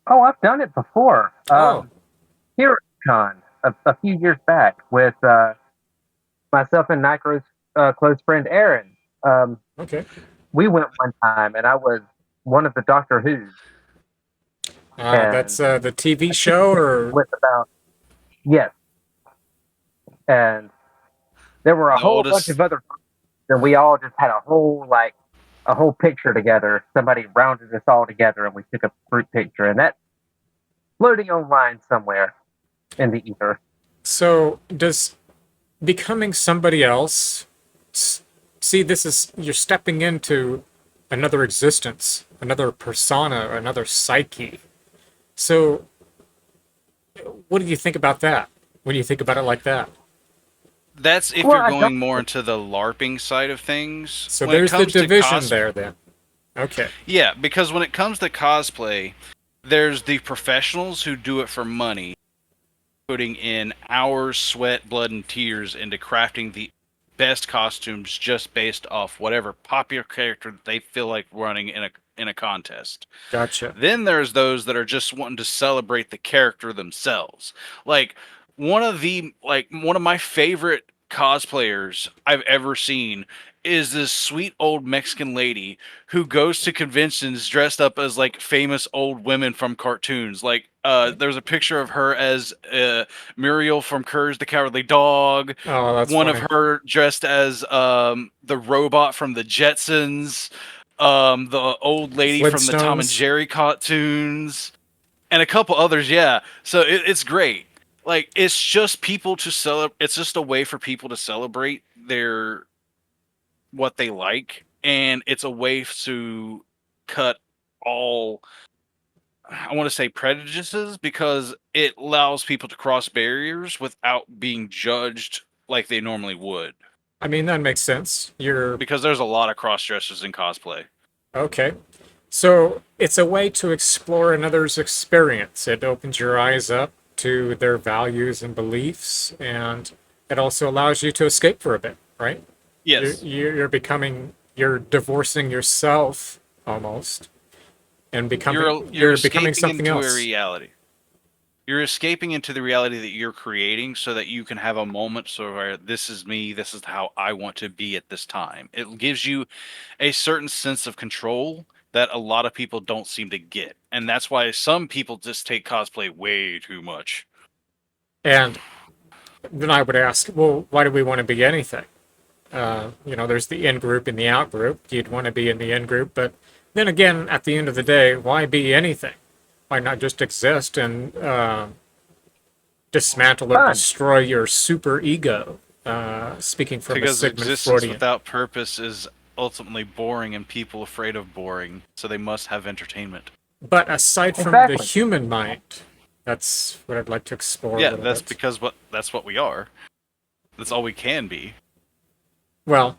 oh, I've done it before. Oh, Here at Con a few years back with myself and Nitro's close friend Aaron. okay. We went one time, and I was one of the Doctor Who's, and That's the TV show, or. with about yes, and there were a The whole bunch oldest, of other, and we all just had a whole picture together. Somebody rounded us all together, and we took a group picture, and that's floating online somewhere in the ether. So, does becoming somebody else. See, this is. You're stepping into another existence, another persona, another psyche. So, what do you think about that when you think about it like that? that's if Well, you're I don't. going more into the LARPing side of things. So, When it there's the comes to division there, then. Okay. yeah, because when it comes to cosplay, there's the professionals who do it for money, putting in hours, sweat, blood, and tears into crafting the best costumes just based off whatever popular character they feel like running in a contest. Gotcha. Then there's those that are just wanting to celebrate the character themselves. Like one of my favorite cosplayers I've ever seen is this sweet old Mexican lady who goes to conventions dressed up as like famous old women from cartoons. Like there's a picture of her as Muriel from Courage the Cowardly Dog, Oh, that's one of funny. her dressed as the robot from the Jetsons, the old lady from the Tom and Flintstones. Jerry cartoons, and a couple others. Yeah, so it's great. Like it's just people to celebrate. It's just a way for people to celebrate their what they like, and it's a way to cut all. I want to say prejudices because it allows people to cross barriers without being judged like they normally would. I mean, that makes sense. You're Because there's a lot of cross dressers in cosplay. okay. So it's a way to explore another's experience. It opens your eyes up to their values and beliefs, and it also allows you to escape for a bit, right? Yes. You're divorcing yourself almost, and You're you're becoming escaping something into a else. reality. You're escaping into the reality that you're creating so that you can have a moment so where this is me, this is how I want to be at this time. It gives you a certain sense of control that a lot of people don't seem to get. And that's why some people just take cosplay way too much. And then I would ask, well, why do we want to be anything? There's the in group and the out group. You'd want to be in the in group, but then again, at the end of the day, why be anything? Why not just exist and dismantle or Fun. destroy your super ego? Speaking from a Because Sigmund existence Freudian. without purpose is ultimately boring and people afraid of boring, so they must have entertainment. But aside from the Exactly. human mind, that's what I'd like to explore a Yeah, little that's bit. because that's what we are. That's all we can be. Well,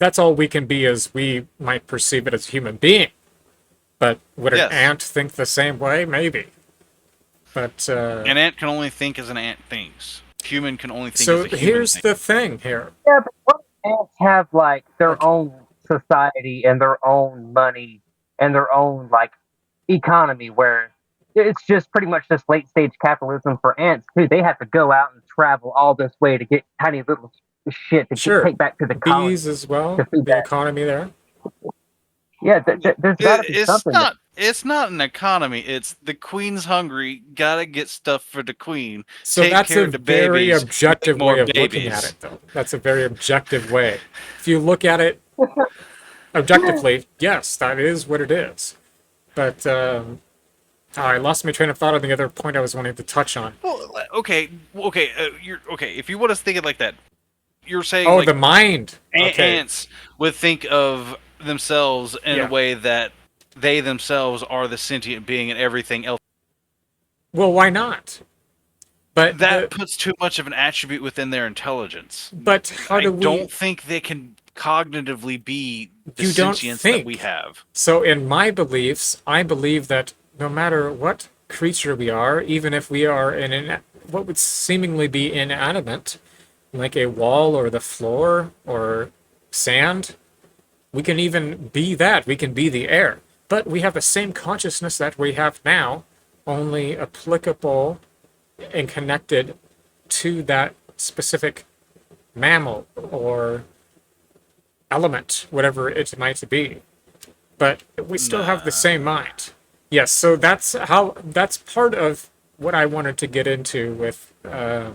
that's all we can be as we might perceive it as a human being. But would an Yes. ant think the same way? Maybe. But An ant can only think as an ant thinks. Human can only think so as a human here's thinks. the thing here. Yeah, but what if ants have like their Okay. own society and their own money and their own like economy where it's just pretty much just late stage capitalism for ants too. They have to go out and travel all this way to get tiny little shit to Sure. take back to the colony. Bees as well. to feed The that. economy there. Yeah, there's got to be It's something. not. It's not an economy. It's the queen's hungry. Gotta get stuff for the queen. So Take that's care a of the very babies, objective make more way of looking babies. at it, though. That's a very objective way. If you look at it objectively, yes, that is what it is. But I lost my train of thought on the other point I was wanting to touch on. Well, okay. You're okay. If you want us to think it like that, you're saying Oh, like the mind. Okay. ants would think of themselves in Yeah. a way that they themselves are the sentient being and everything else. Well, why not? But That puts too much of an attribute within their intelligence. but how do I we? don't think they can cognitively be the You don't sentience think. that we have. So in my beliefs, I believe that no matter what creature we are, even if we are what would seemingly be inanimate, like a wall or the floor or sand, we can even be that. We can be the air. But we have the same consciousness that we have now, only applicable and connected to that specific mammal or element, whatever it might be. But we still have the same mind. Yes, so that's part of what I wanted to get into with I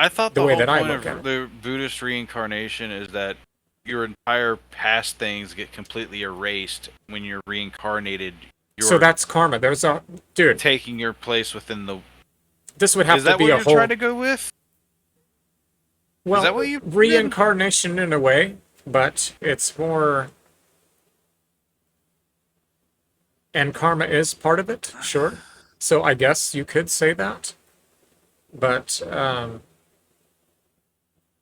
thought the the way whole that I point look at of the Buddhist reincarnation is that your entire past things get completely erased when you're reincarnated. You're so that's karma. There's a dude. taking your place within the. This would have Is to that be what a you're whole trying to go with? well, that what you did? reincarnation in a way, but it's more. And karma is part of it, sure. So I guess you could say that, but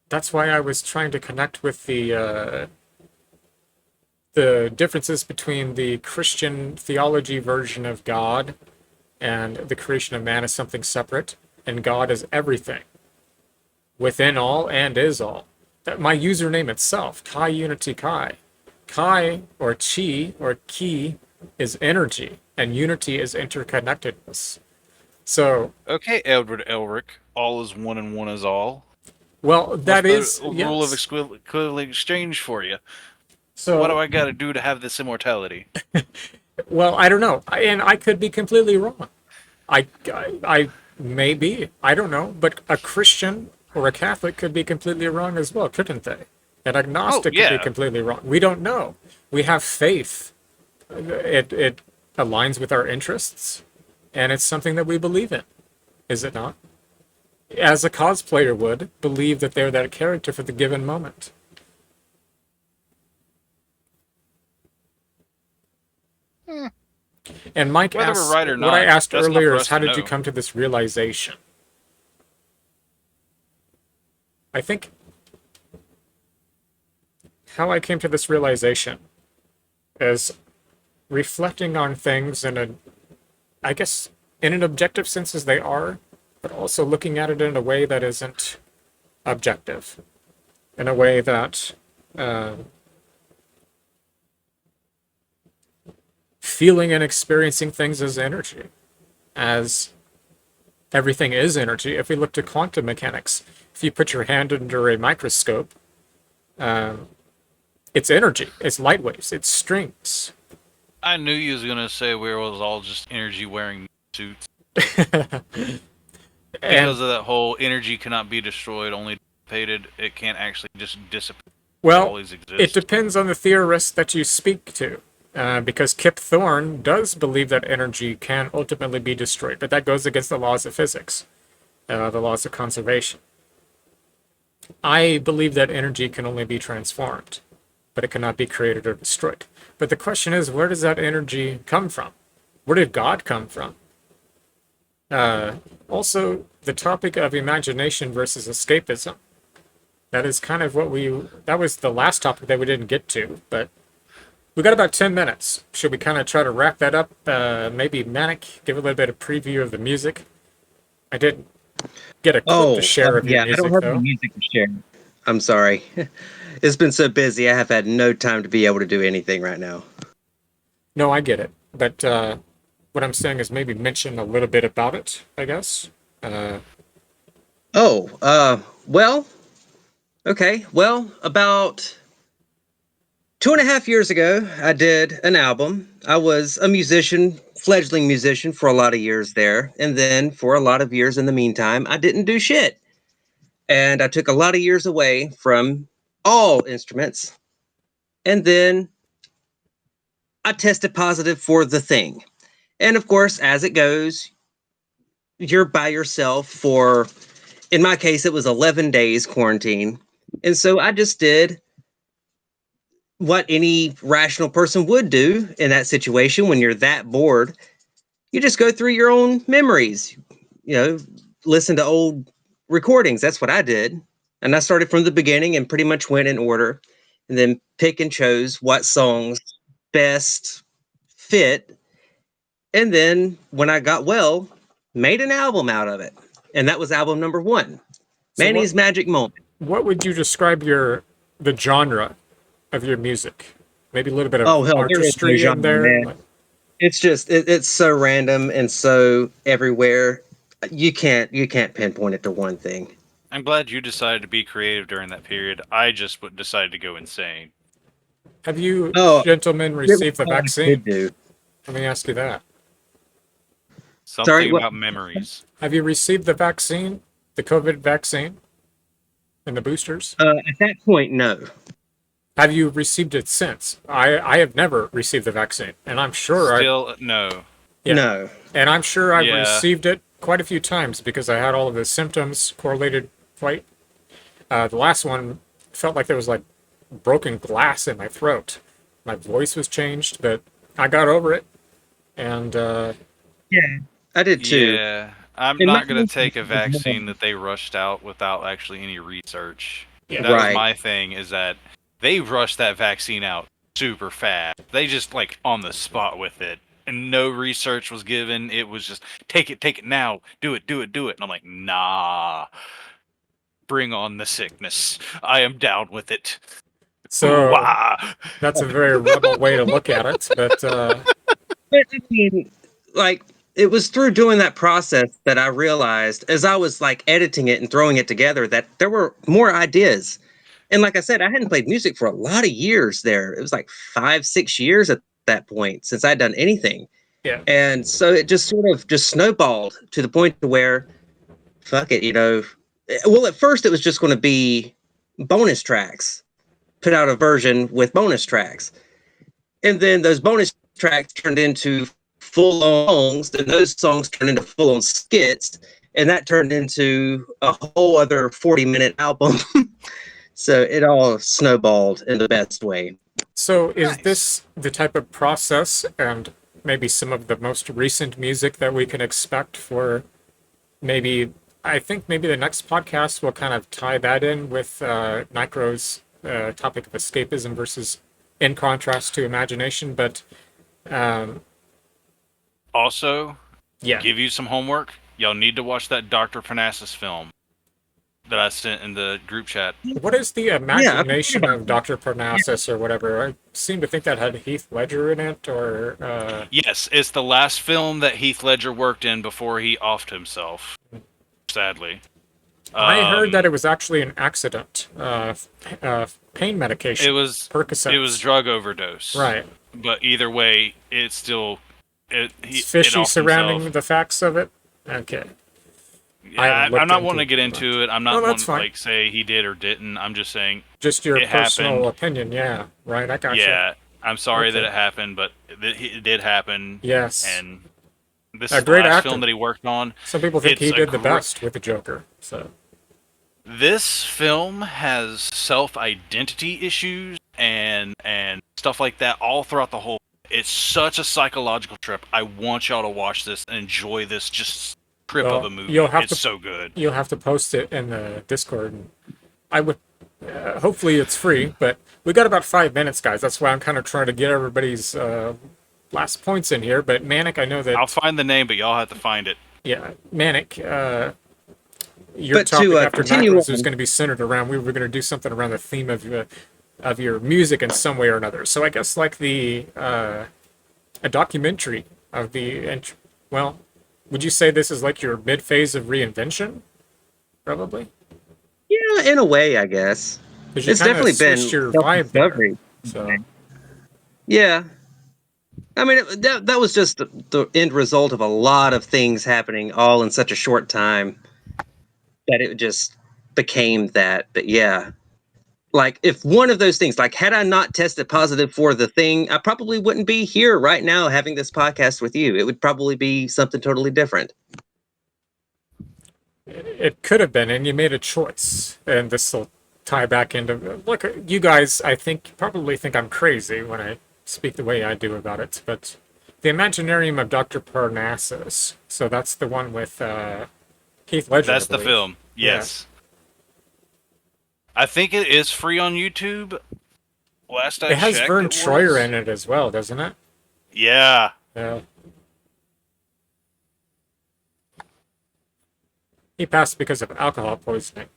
that's why I was trying to connect with the differences between the Christian theology version of God and the creation of man as something separate, and God is everything, within all and is all. That my username itself, Kai Unity Kai, Kai or Chi or Ki is energy, and unity is interconnectedness. So, Okay, Edward Elric, all is one and one is all. well, that What's is the rule of yes. equivalent exchange for you. So, What do I got to do to have this immortality? well, I don't know, and I could be completely wrong. I may be. I don't know, but a Christian or a Catholic could be completely wrong as well, couldn't they? An agnostic could yeah. be completely wrong. We don't know. We have faith. It aligns with our interests, and it's something that we believe in, is it not? As a cosplayer would believe that they're that character for the given moment. And Mike Whether asked, we're right or what I not, asked that's not earlier for is us how to did you know. come to this realization? I think how I came to this realization is reflecting on things I guess, in an objective sense as they are, but also looking at it in a way that isn't objective, in a way that feeling and experiencing things as energy, as everything is energy. If we look to quantum mechanics, if you put your hand under a microscope, it's energy, it's light waves, it's strings. I knew you was gonna say we was all just energy wearing suits And because of that whole energy cannot be destroyed, only dissipated. It can't actually just dissipate. It well, always exists. it depends on the theorist that you speak to. Because Kip Thorne does believe that energy can ultimately be destroyed, but that goes against the laws of physics, the laws of conservation. I believe that energy can only be transformed, but it cannot be created or destroyed. But the question is, where does that energy come from? Where did God come from? Also, the topic of imagination versus escapism. That is kind of that was the last topic that we didn't get to, but we got about 10 minutes. Should we kind of try to wrap that up? Maybe Manic, give a little bit of preview of the music. I didn't get a clip to share of your yeah, I don't music, have though. any music to share. I'm sorry. It's been so busy. I have had no time to be able to do anything right now. No, I get it. But what I'm saying is maybe mention a little bit about it, I guess. Well, okay. Well, about 2.5 years ago, I did an album. I was a musician, fledgling musician for a lot of years there. And then for a lot of years in the meantime, I didn't do shit. And I took a lot of years away from all instruments. And then I tested positive for the thing. And of course, as it goes, you're by yourself for, in my case, it was 11 days quarantine. And so I just did what any rational person would do in that situation when you're that bored. You just go through your own memories, listen to old recordings. That's what I did. And I started from the beginning and pretty much went in order and then pick and chose what songs best fit. And then when I got well, made an album out of it. And that was album number 1, So Manny's Magic Moment. what would you describe the genre of your music? Maybe a little bit of Oh, hell, there is no artistry in genre, there. man. It's just it's so random and so everywhere. You can't pinpoint it to one thing. I'm glad you decided to be creative during that period. I just decided to go insane. Have you Oh, gentlemen received the all I could vaccine? do. Let me ask you that. Something Sorry, what? about memories. Have you received the vaccine, the COVID vaccine, and the boosters? At that point, no. Have you received it since? I have never received the vaccine, and I'm sure Still, no. Yeah. No. and I'm sure I've Yeah. received it quite a few times because I had all of the symptoms correlated quite. The last one felt like there was like broken glass in my throat. My voice was changed, but I got over it, and Yeah, I did too. Yeah. I'm In my not going to case, take a it was more- vaccine that they rushed out without actually any research. Yeah. That was Right. my thing, is that they rushed that vaccine out super fast. They just, like, on the spot with it. And no research was given. It was just, take it now. Do it. And I'm like, nah. Bring on the sickness. I am down with it. so Wah! that's a very rebel way to look at it. But But I mean, like, it was through doing that process that I realized as I was like editing it and throwing it together that there were more ideas. And like I said, I hadn't played music for a lot of years there. It was like 5, 6 years at that point since I'd done anything. yeah, And so it just sort of just snowballed to the point to where, fuck it, Well, at first it was just going to be bonus tracks, put out a version with bonus tracks. And then those bonus tracks turned into full-on songs, and those songs turned into full-on skits, and that turned into a whole other 40-minute album. So it all snowballed in the best way. so is Nice. this the type of process and maybe some of the most recent music that we can expect for maybe? I think maybe the next podcast will kind of tie that in with Nicro's topic of escapism versus in contrast to imagination. But Also, yeah, give you some homework. Y'all need to watch that Dr. Parnassus film that I sent in the group chat. what is the imagination about of Dr. Parnassus or whatever? I seem to think that had Heath Ledger in it, or Yes, it's the last film that Heath Ledger worked in before he offed himself. Sadly, I heard that it was actually an accident. Pain medication. it was Percocets. drug overdose. Right. But either way, it's still It's fishy offed surrounding himself. the facts of it. Okay. I Yeah, haven't looked I'm not into wanting to it, get into it. I'm not No, wanting that's to fine. like say he did or didn't. I'm just saying, Just your It personal happened. opinion. Yeah. Right. I got you. yeah, I'm sorry that Okay. it happened, but it did happen. Yes. And this A is the great last actor. film that he worked on. Some people think It's he a did the gr- best with the Joker. So This film has self-identity issues and stuff like that all throughout the whole. It's such a psychological trip. I want y'all to watch this and enjoy this just trip Well, of a movie. you'll have It's to- so good. you'll have to post it in the Discord. And I would Hopefully it's free, but we got about 5 minutes, guys. That's why I'm kind of trying to get everybody's last points in here. But Manic, I know that. I'll find the name, but y'all have to find it. Yeah, Manic. Your But topic to after continue Macros on- was going to be centered around. We were going to do something around the theme of your music in some way or another. So I guess like a documentary of well, would you say this is like your mid phase of reinvention? Probably. Yeah, in a way, I guess. 'Cause you It's kinda definitely been switched your vibe there. self-discovery. So Yeah. I mean, that was just the end result of a lot of things happening all in such a short time that it just became that. But yeah, like if one of those things, like had I not tested positive for the thing, I probably wouldn't be here right now having this podcast with you. It would probably be something totally different. it could have been, and you made a choice, and this will tie back into look. You guys, I think, probably think I'm crazy when I speak the way I do about it, but the Imaginarium of Dr. Parnassus. So that's the one with Heath Ledger. That's I the believe. film. Yes. I think it is free on YouTube. Last I It has checked, Vern it Troyer was. in it as well, doesn't it? Yeah. Yeah. He passed because of alcohol poisoning.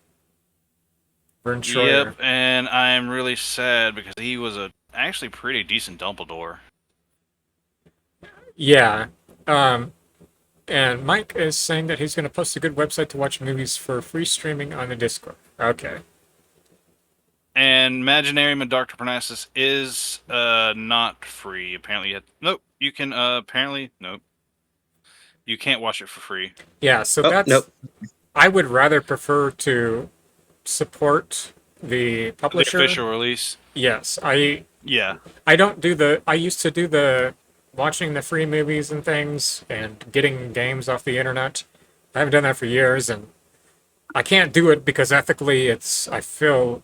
Vern Troyer. Yep, and I'm really sad because he was a actually pretty decent Dumbledore. Yeah. And Mike is saying that he's going to post a good website to watch movies for free streaming on the Discord. Okay. And Imaginarium of Dr. Parnassus is not free. Apparently, nope. You can apparently nope. You can't watch it for free. Yeah, so Oh, that's. nope. I would rather prefer to support the The publisher. official release. Yes, Yeah. I don't do the. I used to do the watching the free movies and things and getting games off the internet. I haven't done that for years, and I can't do it because ethically, I feel,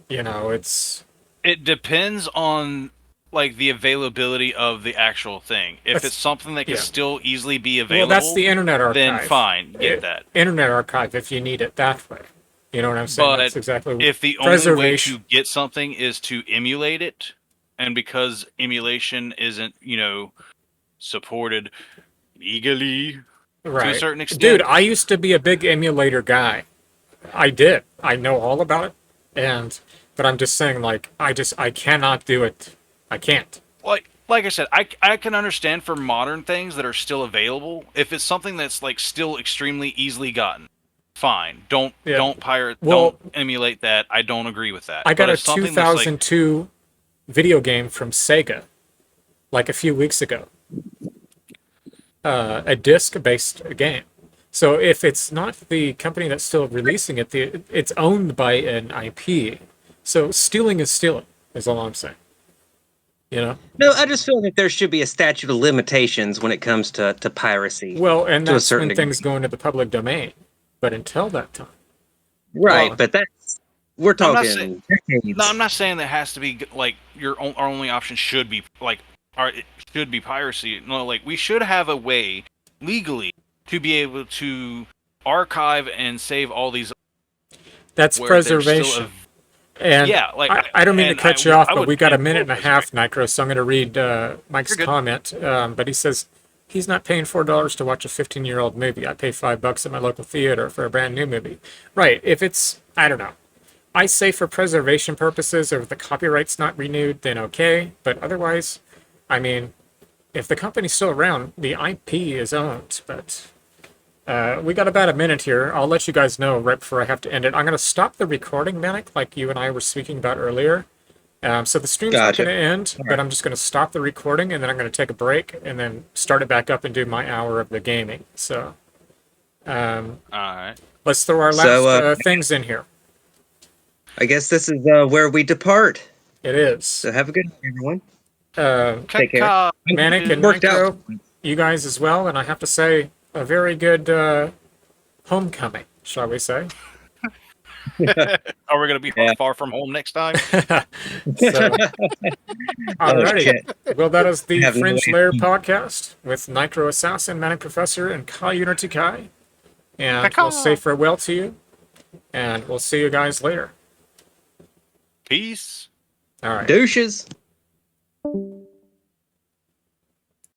it's. It depends on like the availability of the actual thing. If That's- it's something that can yeah. still easily be Well, available, that's the Internet Archive. then fine, get that. Internet Archive if you need it that way. You know what I'm saying? But That's exactly. If the only way preservation. to get something is to emulate it, and because emulation isn't, supported legally to a certain extent. Dude, I used to be a big emulator guy. I did. I know all about it. But I'm just saying, like, I cannot do it. I can't. Like I said, I can understand for modern things that are still available. If it's something that's like still extremely easily gotten, fine. Don't pirate. Well, don't emulate that. I don't agree with that. I got But a if something that's, like, 2002 video game from Sega, like a few weeks ago. A disc-based game. So if it's not the company that's still releasing it, it's owned by an IP. So stealing is stealing, is all I'm saying. No, I just feel like there should be a statute of limitations when it comes to piracy. Well, and To a that's certain when degree. things go into the public domain. But until that time. Right, well, but we're I'm not talking saying- decades. No, I'm not saying that has to be like our only option should be like it should be piracy. No, like we should have a way legally to be able to archive and save all these. That's where they're still preservation. And Yeah, like, I don't mean to and cut I you would- off, I but would we got a pay minute and a full half, Nitro, so I'm going to read Mike's You're good. comment. But he says he's not paying $4 to watch a 15-year-old movie. I pay $5 at my local theater for a brand new movie. Right? If it's, I don't know. I say for preservation purposes, or if the copyright's not renewed, then okay. But otherwise, I mean, if the company's still around, the IP is owned. But we got about a minute here. I'll let you guys know right before I have to end it. I'm going to stop the recording, Manic, like you and I were speaking about earlier. So the stream's Gotcha. not going to end, but I'm just going to stop the recording, and then I'm going to take a break, and then start it back up and do my hour of the gaming. So All right. let's throw our last So, things in here. I guess this is where we depart. It is. So have a good night, everyone. Take care. Caca. Manic and Worked Nitro, out. you guys as well, and I have to say, a very good homecoming, shall we say. Are we gonna be Yeah. far from home next time? So, alrighty. shit. Well, that is the Have no Fringe idea. Lair Podcast with Nitro Assassin, Manic Professor, and Kai Unity Kai. And we'll say farewell to you, and we'll see you guys later. Peace. All right. Douches.